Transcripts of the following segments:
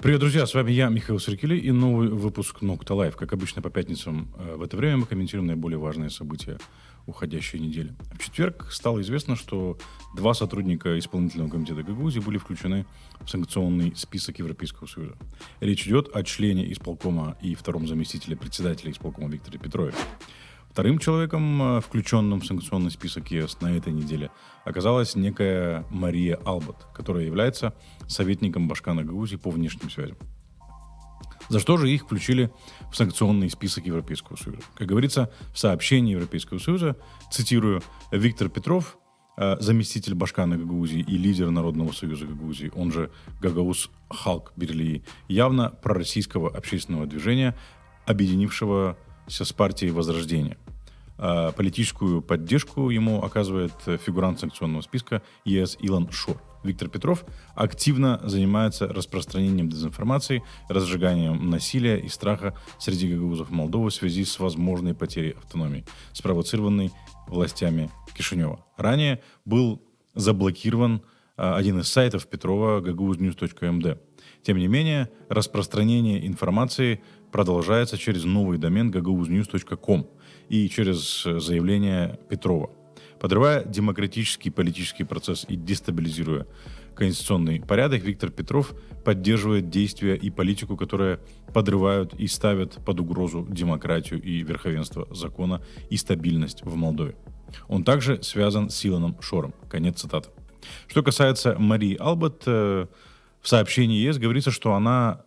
Привет, друзья, с вами я, Михаил Сергелей, и новый выпуск Нокта Лайв. Как обычно, по пятницам в это время мы комментируем наиболее важные события уходящей недели. В четверг стало известно, что два сотрудника исполнительного комитета Гагаузии были включены в санкционный список Европейского Союза. Речь идет о члене исполкома и втором заместителе председателя исполкома Викторе Петрове. Вторым человеком, включенным в санкционный список ЕС на этой неделе, оказалась некая Мария Албот, которая является советником Башкана Гагаузии по внешним связям. За что же их включили в санкционный список Европейского Союза? Как говорится в сообщении Европейского Союза, цитирую, Виктор Петров, заместитель Башкана Гагаузии и лидер Народного союза Гагаузии, он же Гагаус Халк Бирлии, явно пророссийского общественного движения, объединившего с партией Возрождения. Политическую поддержку ему оказывает фигурант санкционного списка ЕС Илон Шор. Виктор Петров активно занимается распространением дезинформации, разжиганием насилия и страха среди гагаузов Молдовы в связи с возможной потерей автономии, спровоцированной властями Кишинева. Ранее был заблокирован один из сайтов Петрова gagauznews.md. Тем не менее, распространение информации продолжается через новый домен gagauznews.com и через заявление Петрова. Подрывая демократический политический процесс и дестабилизируя конституционный порядок, Виктор Петров поддерживает действия и политику, которые подрывают и ставят под угрозу демократию и верховенство закона и стабильность в Молдове. Он также связан с Илоном Шором. Конец цитаты. Что касается Марии Албот, в сообщении ЕС говорится, что она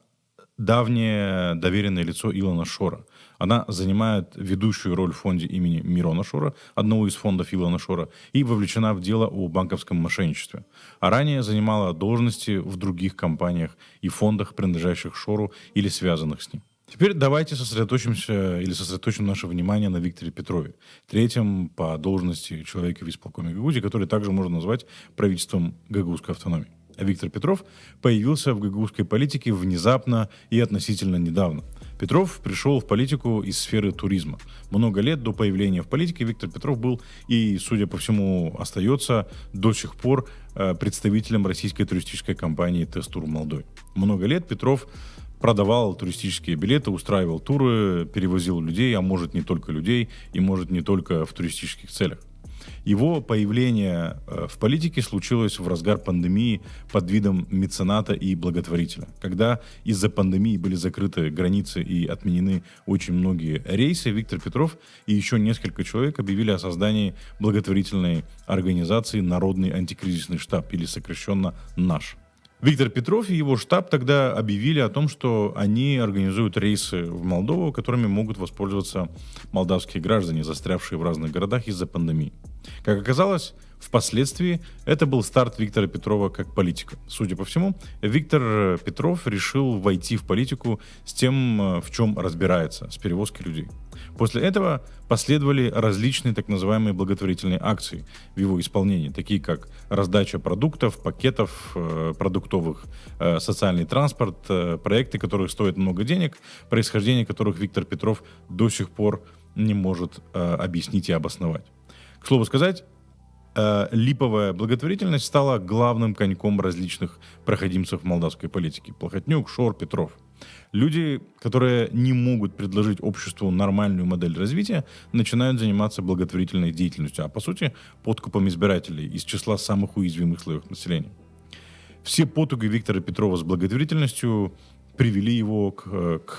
давнее доверенное лицо Илона Шора. Она занимает ведущую роль в фонде имени Мирона Шора, одного из фондов Илона Шора, и вовлечена в дело о банковском мошенничестве. А ранее занимала должности в других компаниях и фондах, принадлежащих Шору или связанных с ним. Теперь давайте сосредоточим наше внимание на Викторе Петрове, третьем по должности человека в исполкоме Гагаузии, который также можно назвать правительством гагаузской автономии. Виктор Петров появился в гагаузской политике внезапно и относительно недавно. Петров пришел в политику из сферы туризма. Много лет до появления в политике Виктор Петров был и, судя по всему, остается до сих пор представителем российской туристической компании «Тест-тур» в Молдове. Много лет Петров продавал туристические билеты, устраивал туры, перевозил людей, а может не только людей, и может не только в туристических целях. Его появление в политике случилось в разгар пандемии под видом мецената и благотворителя. Когда из-за пандемии были закрыты границы и отменены очень многие рейсы, Виктор Петров и еще несколько человек объявили о создании благотворительной организации «Народный антикризисный штаб», или сокращенно «НАШ». Виктор Петров и его штаб тогда объявили о том, что они организуют рейсы в Молдову, которыми могут воспользоваться молдавские граждане, застрявшие в разных городах из-за пандемии. Как оказалось, впоследствии это был старт Виктора Петрова как политика. Судя по всему, Виктор Петров решил войти в политику с тем, в чем разбирается, с перевозкой людей. После этого последовали различные так называемые благотворительные акции в его исполнении, такие как раздача продуктов, пакетов продуктовых, социальный транспорт, проекты, которые стоят много денег, происхождение которых Виктор Петров до сих пор не может объяснить и обосновать. К слову сказать, липовая благотворительность стала главным коньком различных проходимцев молдавской политики. Плохотнюк, Шор, Петров. Люди, которые не могут предложить обществу нормальную модель развития, начинают заниматься благотворительной деятельностью, а по сути подкупом избирателей из числа самых уязвимых слоев населения. Все потуги Виктора Петрова с благотворительностью привели его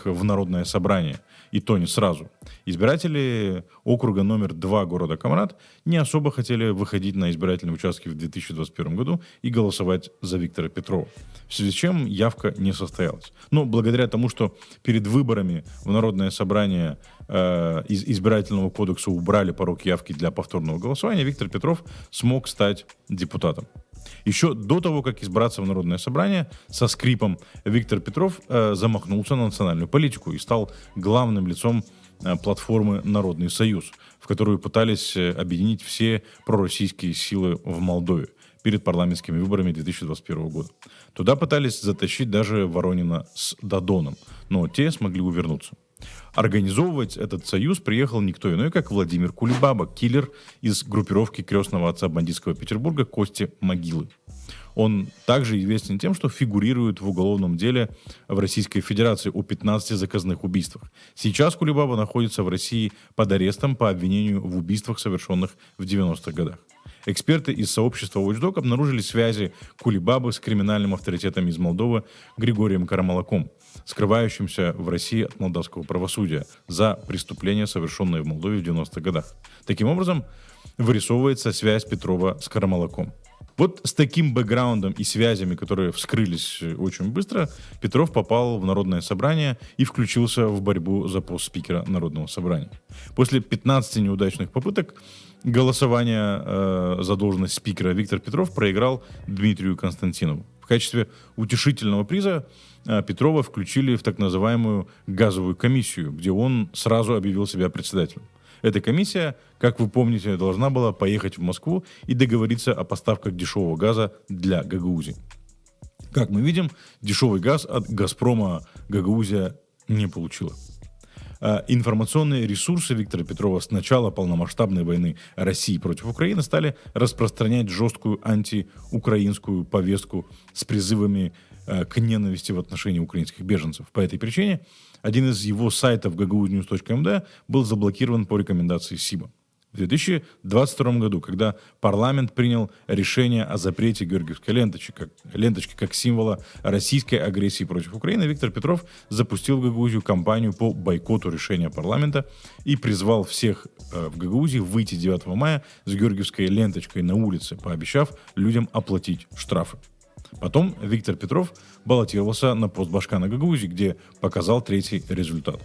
в Народное собрание, и то не сразу. Избиратели округа номер 2 города Камрад не особо хотели выходить на избирательные участки в 2021 году и голосовать за Виктора Петрова, в связи с чем явка не состоялась. Но благодаря тому, что перед выборами в Народное собрание из избирательного кодекса убрали порог явки для повторного голосования, Виктор Петров смог стать депутатом. Еще до того, как избраться в Народное собрание, со скрипом Виктор Петров замахнулся на национальную политику и стал главным лицом платформы «Народный союз», в которую пытались объединить все пророссийские силы в Молдове перед парламентскими выборами 2021 года. Туда пытались затащить даже Воронина с Додоном, но те смогли увернуться. Организовывать этот союз приехал никто иной, как Владимир Кулебаба, киллер из группировки крестного отца бандитского Петербурга Кости Могилы. Он также известен тем, что фигурирует в уголовном деле в Российской Федерации о 15 заказных убийствах. Сейчас Кулебаба находится в России под арестом по обвинению в убийствах, совершенных в 90-х годах. Эксперты из сообщества Watchdog обнаружили связи Кулебабы с криминальным авторитетом из Молдовы Григорием Карамалаком, скрывающимся в России от молдавского правосудия за преступления, совершенные в Молдове в 90-х годах. Таким образом, вырисовывается связь Петрова с Карамалаком. Вот с таким бэкграундом и связями, которые вскрылись очень быстро, Петров попал в Народное собрание и включился в борьбу за пост спикера Народного собрания. После 15 неудачных попыток голосования за должность спикера Виктор Петров проиграл Дмитрию Константинову. В качестве утешительного приза Петрова включили в так называемую газовую комиссию, где он сразу объявил себя председателем. Эта комиссия, как вы помните, должна была поехать в Москву и договориться о поставках дешевого газа для Гагаузии. Как мы видим, дешевый газ от «Газпрома» Гагаузия не получила. Информационные ресурсы Виктора Петрова с начала полномасштабной войны России против Украины стали распространять жесткую антиукраинскую повестку с призывами к ненависти в отношении украинских беженцев. По этой причине один из его сайтов gagauznews.md был заблокирован по рекомендации СИБа. В 2022 году, когда парламент принял решение о запрете георгиевской ленточки как символа российской агрессии против Украины, Виктор Петров запустил в Гагаузию кампанию по бойкоту решения парламента и призвал всех в Гагаузии выйти 9 мая с георгиевской ленточкой на улице, пообещав людям оплатить штрафы. Потом Виктор Петров баллотировался на пост башкана Гагаузии, где показал третий результат.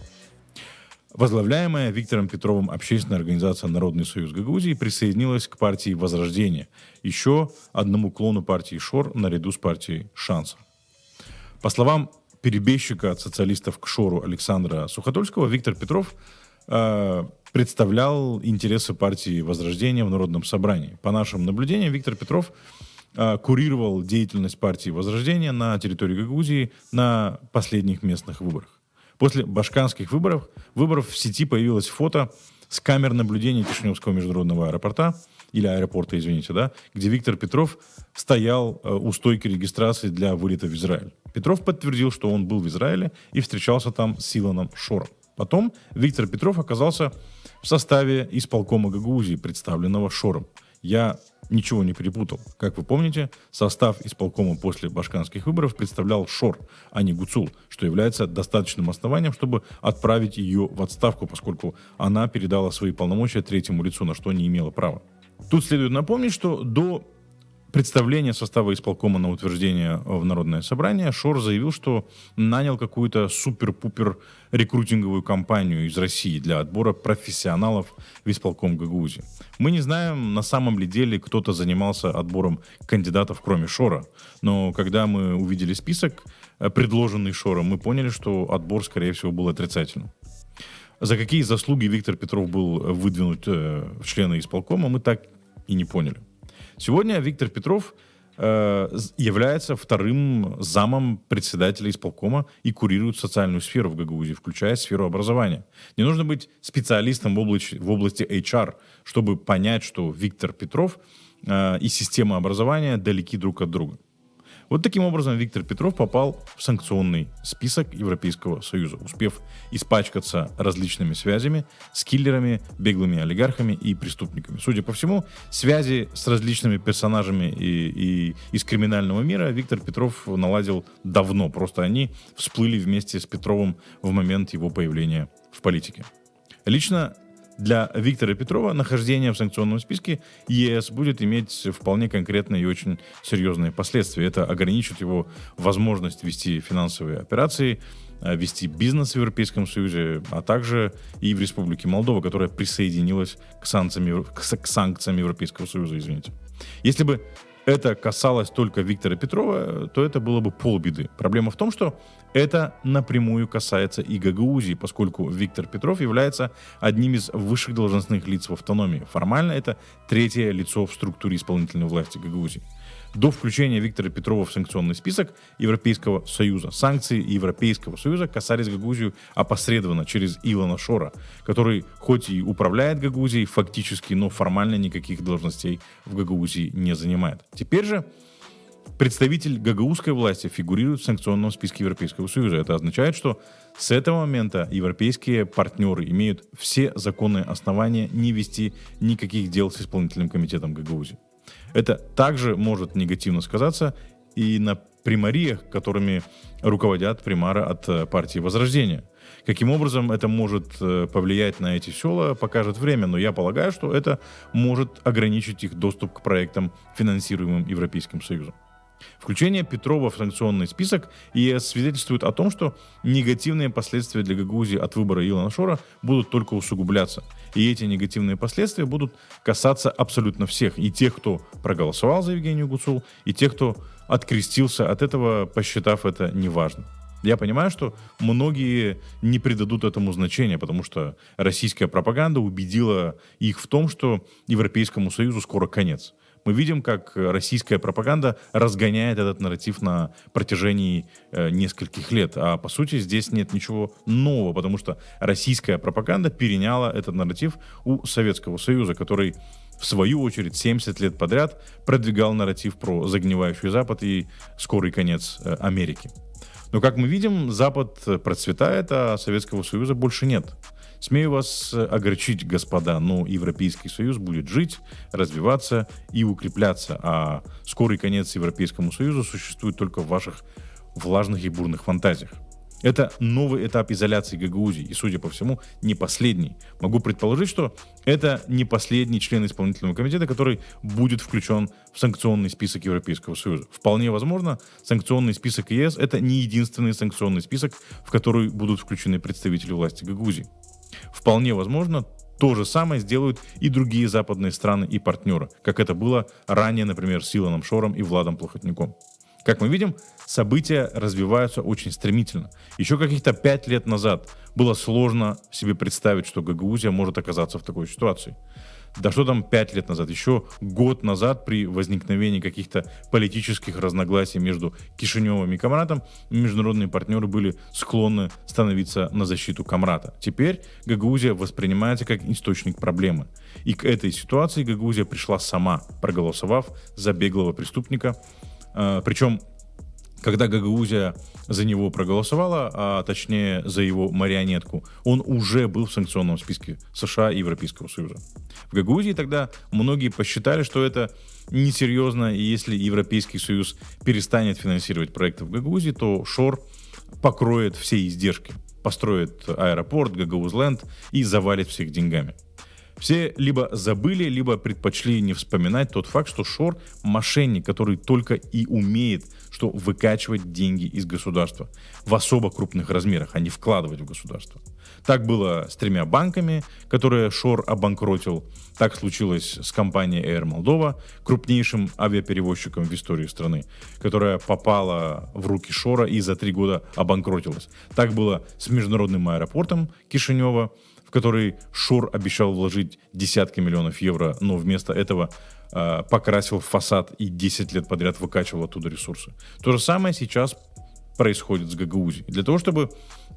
Возглавляемая Виктором Петровым общественная организация «Народный союз Гагаузии» присоединилась к партии «Возрождение», еще одному клону партии ШОР наряду с партией «Шанс». По словам перебежчика от социалистов к ШОРу Александра Сухотольского, Виктор Петров представлял интересы партии «Возрождение» в Народном собрании. По нашим наблюдениям, Виктор Петров курировал деятельность партии «Возрождение» на территории Гагаузии на последних местных выборах. После башканских выборов в сети появилось фото с камер наблюдения Кишиневского международного аэропорта, где Виктор Петров стоял у стойки регистрации для вылета в Израиль. Петров подтвердил, что он был в Израиле и встречался там с Илоном Шором. Потом Виктор Петров оказался в составе исполкома Гагаузии, представленного Шором. Я ничего не перепутал. Как вы помните, состав исполкома после башканских выборов представлял ШОР, а не ГУЦУЛ, что является достаточным основанием, чтобы отправить ее в отставку, поскольку она передала свои полномочия третьему лицу, на что не имела права. Тут следует напомнить, что до представления состава исполкома на утверждение в Народное собрание ШОР заявил, что нанял какую-то супер-пупер рекрутинговую кампанию из России для отбора профессионалов в исполком Гагаузии. Мы не знаем, на самом ли деле кто-то занимался отбором кандидатов, кроме ШОРа, но когда мы увидели список, предложенный ШОРом, мы поняли, что отбор, скорее всего, был отрицательным. За какие заслуги Виктор Петров был выдвинут в члены исполкома, мы так и не поняли. Сегодня Виктор Петров является вторым замом председателя исполкома и курирует социальную сферу в Гагаузии, включая сферу образования. Не нужно быть специалистом в области HR, чтобы понять, что Виктор Петров и система образования далеки друг от друга. Вот таким образом Виктор Петров попал в санкционный список Европейского Союза, успев испачкаться различными связями с киллерами, беглыми олигархами и преступниками. Судя по всему, связи с различными персонажами и из криминального мира Виктор Петров наладил давно, просто они всплыли вместе с Петровым в момент его появления в политике. Лично для Виктора Петрова нахождение в санкционном списке ЕС будет иметь вполне конкретные и очень серьезные последствия. Это ограничит его возможность вести финансовые операции, вести бизнес в Европейском Союзе, а также и в Республике Молдова, которая присоединилась к санкциям Европейского Союза. Если бы это касалось только Виктора Петрова, то это было бы полбеды. Проблема в том, что это напрямую касается и Гагаузии, поскольку Виктор Петров является одним из высших должностных лиц в автономии. Формально это третье лицо в структуре исполнительной власти Гагаузии. До включения Виктора Петрова в санкционный список Европейского Союза санкции Европейского Союза касались Гагаузию опосредованно через Илона Шора, который хоть и управляет Гагаузией фактически, но формально никаких должностей в Гагаузии не занимает. Теперь же Представитель гагаузской власти фигурирует в санкционном списке Европейского Союза. Это означает, что с этого момента европейские партнеры имеют все законные основания не вести никаких дел с исполнительным комитетом Гагаузии. Это также может негативно сказаться и на примариях, которыми руководят примары от партии Возрождения. Каким образом это может повлиять на эти села, покажет время, но я полагаю, что это может ограничить их доступ к проектам, финансируемым Европейским Союзом. Включение Петрова в санкционный список ЕС свидетельствует о том, что негативные последствия для Гагаузии от выбора Илона Шора будут только усугубляться. И эти негативные последствия будут касаться абсолютно всех. И тех, кто проголосовал за Евгению Гуцул, и тех, кто открестился от этого, посчитав это неважным. Я понимаю, что многие не придадут этому значения, потому что российская пропаганда убедила их в том, что Европейскому Союзу скоро конец. Мы видим, как российская пропаганда разгоняет этот нарратив на протяжении нескольких лет. А по сути здесь нет ничего нового, потому что российская пропаганда переняла этот нарратив у Советского Союза, который в свою очередь 70 лет подряд продвигал нарратив про загнивающий Запад и скорый конец Америки. Но, как мы видим, Запад процветает, а Советского Союза больше нет. Смею вас огорчить, господа, но Европейский Союз будет жить, развиваться и укрепляться, а скорый конец Европейскому Союзу существует только в ваших влажных и бурных фантазиях. Это новый этап изоляции Гагаузии, и, судя по всему, не последний. Могу предположить, что это не последний член исполнительного комитета, который будет включен в санкционный список Европейского Союза. Вполне возможно, санкционный список ЕС — это не единственный санкционный список, в который будут включены представители власти Гагаузии. Вполне возможно, то же самое сделают и другие западные страны и партнеры, как это было ранее, например, с Илоном Шором и Владом Плохотнюком. Как мы видим, события развиваются очень стремительно. Еще каких-то 5 лет назад было сложно себе представить, что Гагаузия может оказаться в такой ситуации. Да что там 5 лет назад? Еще год назад при возникновении каких-то политических разногласий между Кишиневым и Камратом международные партнеры были склонны становиться на защиту Камрата. Теперь Гагаузия воспринимается как источник проблемы. И к этой ситуации Гагаузия пришла сама, проголосовав за беглого преступника. Причем, когда Гагаузия за него проголосовала, а точнее за его марионетку, он уже был в санкционном списке США и Европейского Союза. В Гагаузии тогда многие посчитали, что это несерьезно, и если Европейский Союз перестанет финансировать проекты в Гагаузии, то Шор покроет все издержки, построит аэропорт, Гагаузленд и завалит всех деньгами. Все либо забыли, либо предпочли не вспоминать тот факт, что Шор – мошенник, который только и умеет, что выкачивать деньги из государства в особо крупных размерах, а не вкладывать в государство. Так было с 3 банками, которые Шор обанкротил. Так случилось с компанией Air Moldova, крупнейшим авиаперевозчиком в истории страны, которая попала в руки Шора и за 3 года обанкротилась. Так было с международным аэропортом Кишинева, в который Шор обещал вложить десятки миллионов евро, но вместо этого покрасил фасад и 10 лет подряд выкачивал оттуда ресурсы. То же самое сейчас происходит с Гагаузией. Для того, чтобы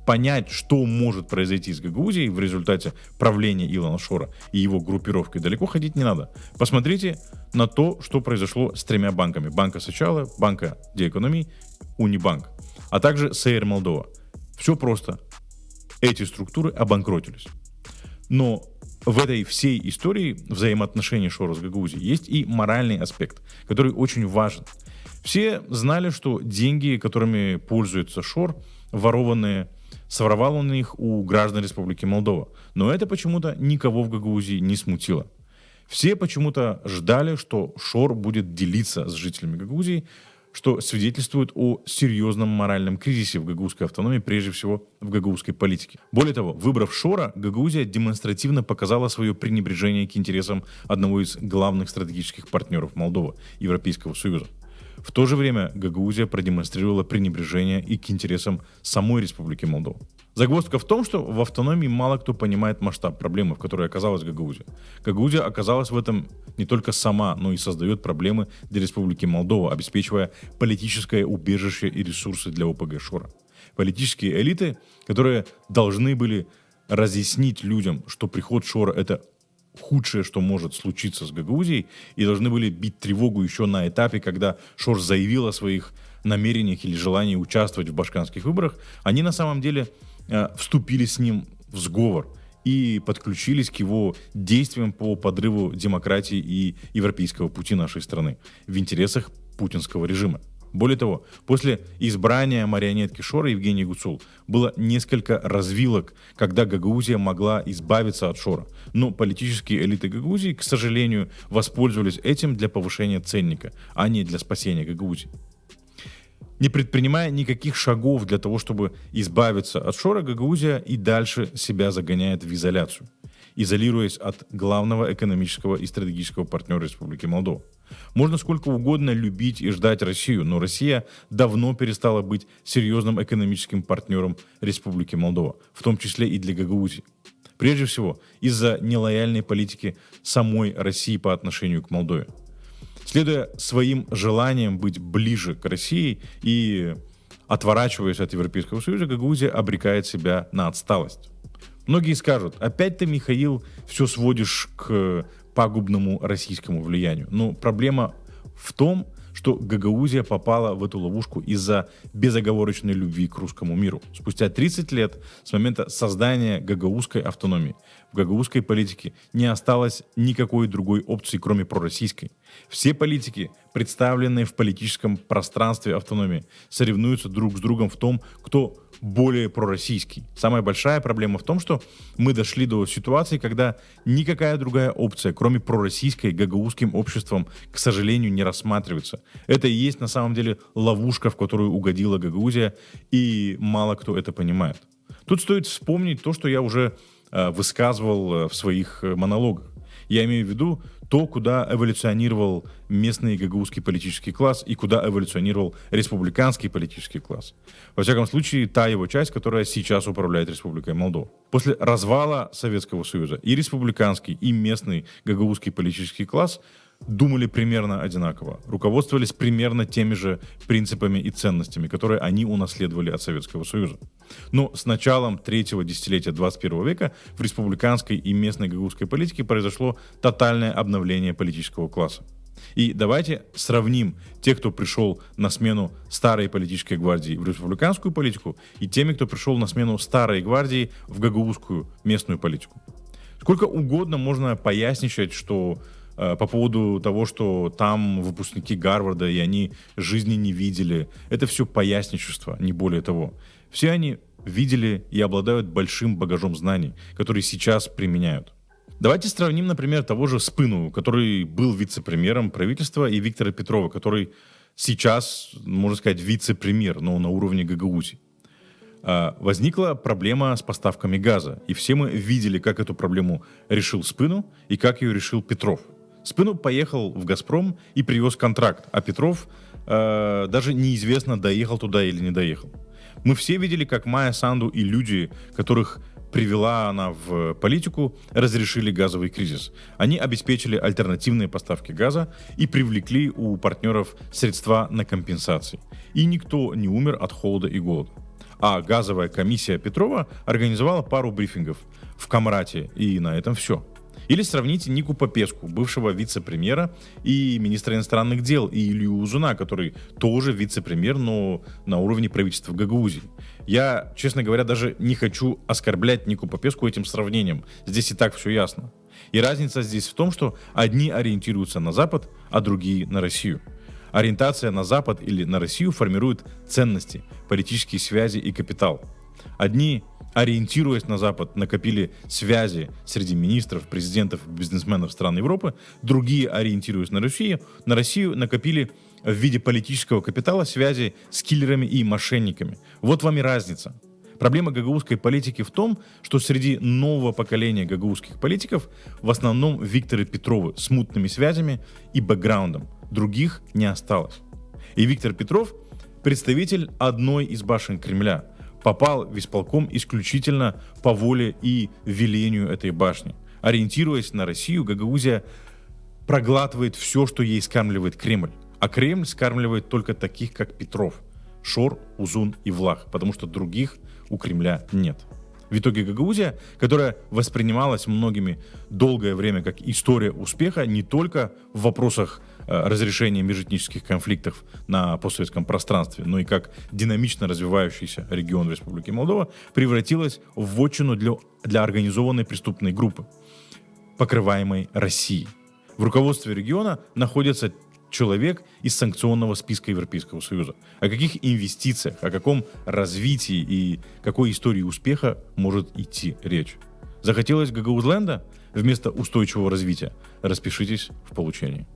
понять, что может произойти с Гагаузией в результате правления Илона Шора и его группировкой, далеко ходить не надо. Посмотрите на то, что произошло с 3 банками. Банка Сочала, Банка де Экономии, Унибанк, а также с Air Moldova. Все просто. Эти структуры обанкротились. Но в этой всей истории взаимоотношений Шора с Гагаузией есть и моральный аспект, который очень важен. Все знали, что деньги, которыми пользуется Шор, ворованные, своровал он их у граждан Республики Молдова. Но это почему-то никого в Гагаузии не смутило. Все почему-то ждали, что Шор будет делиться с жителями Гагаузии, что свидетельствует о серьезном моральном кризисе в гагаузской автономии, прежде всего в гагаузской политике. Более того, выбрав Шора, Гагаузия демонстративно показала свое пренебрежение к интересам одного из главных стратегических партнеров Молдовы – Европейского Союза. В то же время Гагаузия продемонстрировала пренебрежение и к интересам самой Республики Молдова. Загвоздка в том, что в автономии мало кто понимает масштаб проблемы, в которой оказалась Гагаузия. Гагаузия оказалась в этом не только сама, но и создает проблемы для Республики Молдова, обеспечивая политическое убежище и ресурсы для ОПГ Шора. Политические элиты, которые должны были разъяснить людям, что приход Шора — это худшее, что может случиться с Гагаузией, и должны были бить тревогу еще на этапе, когда Шор заявил о своих намерениях или желании участвовать в башкирских выборах, они на самом деле вступили с ним в сговор и подключились к его действиям по подрыву демократии и европейского пути нашей страны в интересах путинского режима. Более того, после избрания марионетки Шора Евгении Гуцул было несколько развилок, когда Гагаузия могла избавиться от Шора. Но политические элиты Гагаузии, к сожалению, воспользовались этим для повышения ценника, а не для спасения Гагаузии. Не предпринимая никаких шагов для того, чтобы избавиться от Шора, Гагаузия и дальше себя загоняет в изоляцию, изолируясь от главного экономического и стратегического партнера Республики Молдова. Можно сколько угодно любить и ждать Россию, но Россия давно перестала быть серьезным экономическим партнером Республики Молдова, в том числе и для Гагаузии. Прежде всего, из-за нелояльной политики самой России по отношению к Молдове. Следуя своим желаниям быть ближе к России и отворачиваясь от Европейского Союза, Гагаузия обрекает себя на отсталость. Многие скажут: опять ты, Михаил, все сводишь к пагубному российскому влиянию. Но проблема в том, что Гагаузия попала в эту ловушку из-за безоговорочной любви к русскому миру. Спустя 30 лет с момента создания гагаузской автономии в гагаузской политике не осталось никакой другой опции, кроме пророссийской. Все политики, представленные в политическом пространстве автономии, соревнуются друг с другом в том, кто более пророссийский. Самая большая проблема в том, что мы дошли до ситуации, когда никакая другая опция, кроме пророссийской, гагаузским обществом, к сожалению, не рассматривается. Это и есть на самом деле ловушка, в которую угодила Гагаузия, и мало кто это понимает. Тут стоит вспомнить то, что я уже высказывал в своих монологах. Я имею в виду то, куда эволюционировал местный гагаузский политический класс и куда эволюционировал республиканский политический класс. Во всяком случае, та его часть, которая сейчас управляет Республикой Молдова. После развала Советского Союза и республиканский, и местный гагаузский политический класс думали примерно одинаково, руководствовались примерно теми же принципами и ценностями, которые они унаследовали от Советского Союза. Но с началом третьего десятилетия 21 века в республиканской и местной гагаузской политике произошло тотальное обновление политического класса. И давайте сравним тех, кто пришел на смену старой политической гвардии в республиканскую политику, и теми, кто пришел на смену старой гвардии в гагаузскую местную политику. Сколько угодно можно поясничать, что по поводу того, что там выпускники Гарварда, и они жизни не видели. Это все поясничество, не более того. Все они видели и обладают большим багажом знаний, которые сейчас применяют. Давайте сравним, например, того же Спыну, который был вице-премьером правительства, и Виктора Петрова, который сейчас, можно сказать, вице-премьер, но на уровне Гагаузии. Возникла проблема с поставками газа, и все мы видели, как эту проблему решил Спыну и как ее решил Петров. Спыну поехал в «Газпром» и привез контракт, а Петров даже неизвестно, доехал туда или не доехал. Мы все видели, как Майя Санду и люди, которых привела она в политику, разрешили газовый кризис. Они обеспечили альтернативные поставки газа и привлекли у партнеров средства на компенсации. И никто не умер от холода и голода. А газовая комиссия Петрова организовала пару брифингов в Камрате, и на этом все. Или сравните Нику Попеску, бывшего вице-премьера и министра иностранных дел, и Илью Узуна, который тоже вице-премьер, но на уровне правительства Гагаузии. Я, честно говоря, даже не хочу оскорблять Нику Попеску этим сравнением. Здесь и так все ясно. И разница здесь в том, что одни ориентируются на Запад, а другие на Россию. Ориентация на Запад или на Россию формирует ценности, политические связи и капитал. Одни, ориентируясь на Запад, накопили связи среди министров, президентов, бизнесменов стран Европы. Другие, ориентируясь на Россию, накопили в виде политического капитала связи с киллерами и мошенниками. Вот вам и разница. Проблема гагаузской политики в том, что среди нового поколения гагаузских политиков в основном Викторы Петровы с мутными связями и бэкграундом. Других не осталось. И Виктор Петров, представитель одной из башен Кремля, попал в исполком исключительно по воле и велению этой башни. Ориентируясь на Россию, Гагаузия проглатывает все, что ей скармливает Кремль. А Кремль скармливает только таких, как Петров, Шор, Узун и Влах, потому что других у Кремля нет. В итоге Гагаузия, которая воспринималась многими долгое время как история успеха не только в вопросах разрешения межэтнических конфликтов на постсоветском пространстве, но и как динамично развивающийся регион Республики Молдова, превратилась в вотчину для организованной преступной группы, покрываемой Россией. В руководстве региона находится человек из санкционного списка Европейского Союза. О каких инвестициях, о каком развитии и какой истории успеха может идти речь? Захотелось Гагаузленда? Вместо устойчивого развития распишитесь в получении.